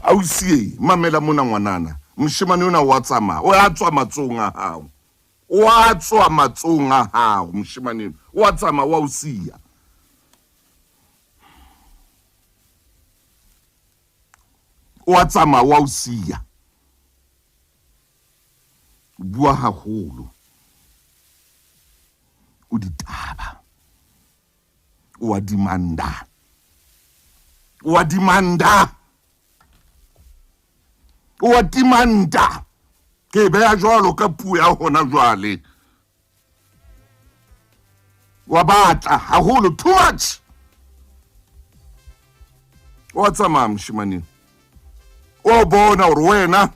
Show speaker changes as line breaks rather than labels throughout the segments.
Ausi Mamela mona ngwanana moshemane ona wa tsama o a tswa matsonga hao wa tswa matsonga hao moshemane wa tsama wa usia wa tsama wa usia bua haholo o ditaba wa dimanda ke beya jwalo ka puo ya hona jwale wa batla haholo too much wa tsama moshemane o bona hore wena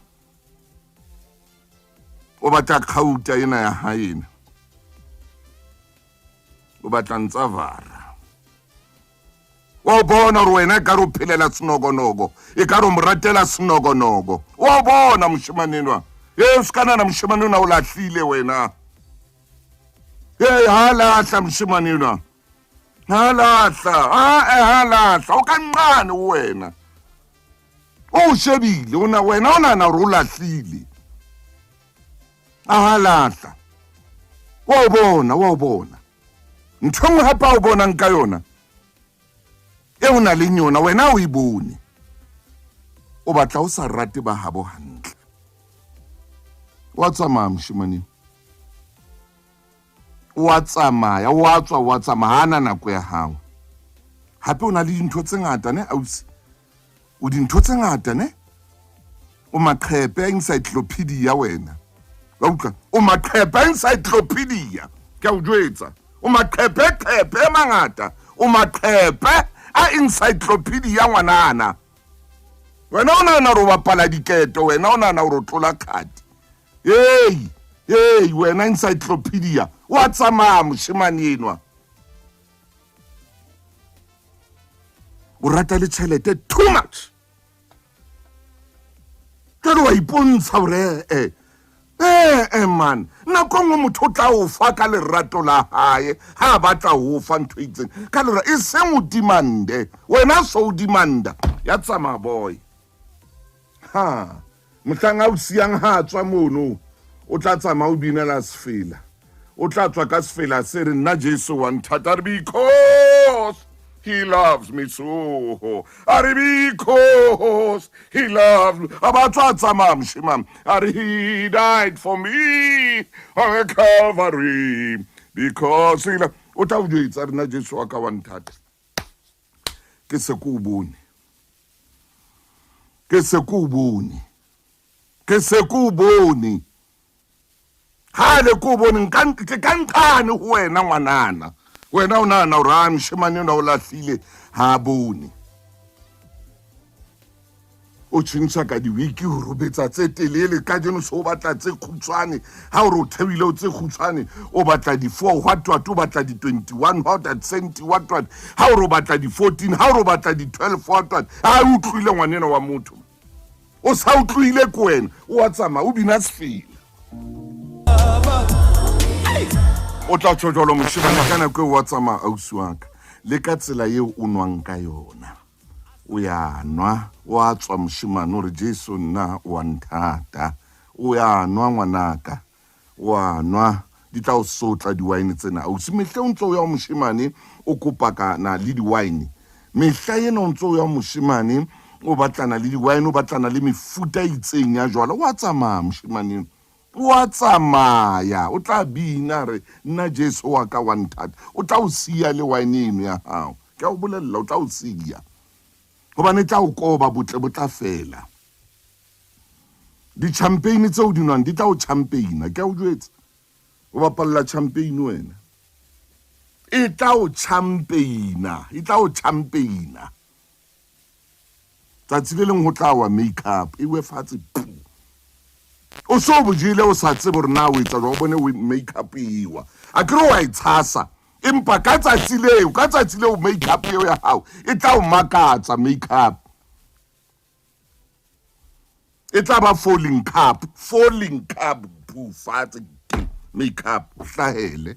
o batla khauta ena ya haena o batla ntsavara o bona hore wena ka ro phelela sinogonogo e ka ro moratela sinogonogo o bona moshemanenwa skanana moshemanenwa o lahlile wena halahla moshemanenwa halahla o ka nqane wena o shebile wena o nana hore o lahlile halahla wa bona ntho ngwe hapa o bona nka yona e una le nyona wena o ibone o batla o sa rate ba habo hantle wa tsama moshemane wa tsamaya wa tsama hana nako ya hao hape o na le dintho tse ngata ne ausi o dintho tse ngata ne o maqhepe a encyclopedia wena wa utlwa o maqhepe a encyclopedia ke o jwetsa o maqhepe mangata o maqhepe a encyclopedia ngwanana wena o nana ro bapala diketo wena o nana ro tlola khadi wena encyclopedia wa tsama moshemane enwa o rata le tšhelete too much ke wa ipontsha hore man nako ngwe motho o tla o fa ka lerato la hae ha batla ho fa ntho itseng ka lera e seng o dimande wena so o dimanda ya tsama boy motlanga o siang ha tswa mono o tla tsama o binela sefela o tla tswa ka sefela se re nna Jesu wa nthata because he loves me so. Because he loves me. He died for me on Calvary. Because he loves me. What have you done? Na Jesu wa ka wa nthata. Ke se ku bone. Hale ku bone nkantane ho wena ngwanana. Wena o nana o ra moshemane ona o lahlile ha bone o tshintsa ka diwiki ho robetsa tse telele ka dino so batla tse khutshwane ha o re o thebile o tse khutshwane o batla di 4 what o batla di 21 what at 20 what ha o re o batla di 14 ha o re o batla di 12 what ha o tlwile ngwanena wa motho o sa o tlwile ko wena o wa tsama o bina sefela o tla tshotjolo moshemane kana ko wa tsama ausi wa ka le ka tsela eo o nwang ka yona o ya nwa wa tswa moshemane hore Jesu nna wa nthata o ya nwa ngwanaka wa nwa di tla o sotla di wine tsena ausi mehle o ntso ya moshemane o kopakana le di wine mehla ena o ntso ya moshemane o batlana le di wine o batlana le mefuta itseng ya jwala wa tsama moshemane wa tsamaya o tla bina re nna Jesu wa ka wa nthata o tla o sia le wine eno ya hao ke o bolella o tla o sia hobane tla o koba botle bo tla fela di champagne tse o di nwang di tla o champagne ke o jwetsa o bapalla champagne wena e tla o champagne tsa le leng ho tla wa makeup e we fatse o so bojile o sa tsebe re na o etsa go bone makeup iwa a kro wa itshasa empa ka tsatsi leo makeup eo ya hao e tla o makatsa makeup e tla ba falling cup bufatse makeup hlahele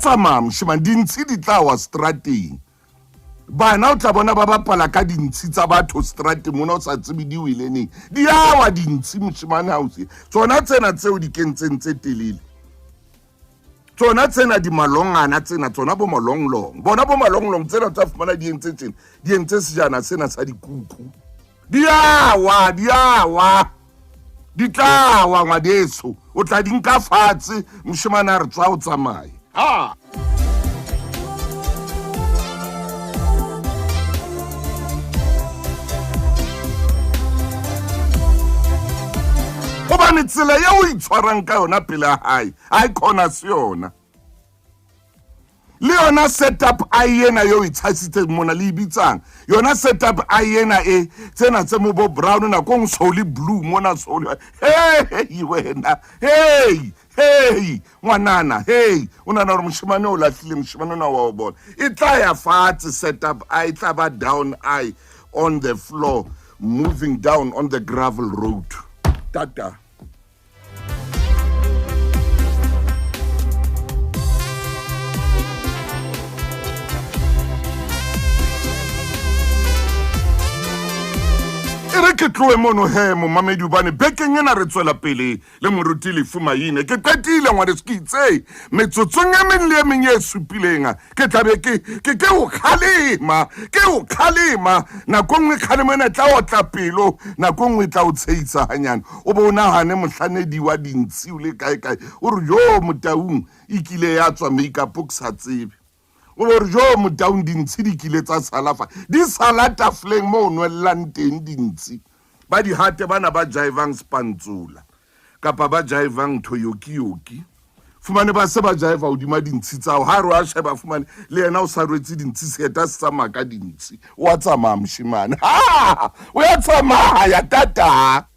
tsamaya moshemane dintshi di tla wa strateng bana o tla bona ba bapala ka dintshi tsa batho strateng mona o sa tsebe di wile neng di awa dintshi moshemane ha o se tsona tsena tseo di kentseng tse telele tsona tsena di malongana tsena tsona bo malonglong bona bo malonglong tsena tsa fumana di entse sejana sena sa dikuku di awa di tla wa ngwadeso o tla di nka fatshe moshemane a re tswa o tsamaye ha gobane tsela ye o itshwarang ka yona pele ya hae a khona se yona le yona setup a yena yo itshasitse mona le ibitsang yona setup a yena tsena tse mo bo brown na kong soli blue mona soli hey wena hey ngwanana hey una na moshemane o lahlile moshemane na wa bona e tla ya fatshe setup a tla ba down on the floor moving down on the gravel road tata ke tloe mono he mo mamedi bane bekeng ena re tswela pele le moruti le fumaine ke qetile ngwane se kitse metsotsong ya men le menye supileng ke tlabe ke o khalema na kongwe khalemena tla o tla pelo na kongwe tla o tseitsa hanyane o bona hane mohlanedi wa dintsi o le kae o re jo Motaung ikile ya tswa makeup o sa tsebe o re jo Motaung dintsi di kile tsa salafa di salata fleng mo nwellang teng dintsi ba di hate bana ba jaivang spantsula kapa ba jaivang thoyoki fumane ba se ba jaiva odima dintsi tsago ha re a sheba fumane le yena o sa rwetse dintsi seta se tsamaya ka dintsi wa tsamaya moshemane o ya tsamaya tata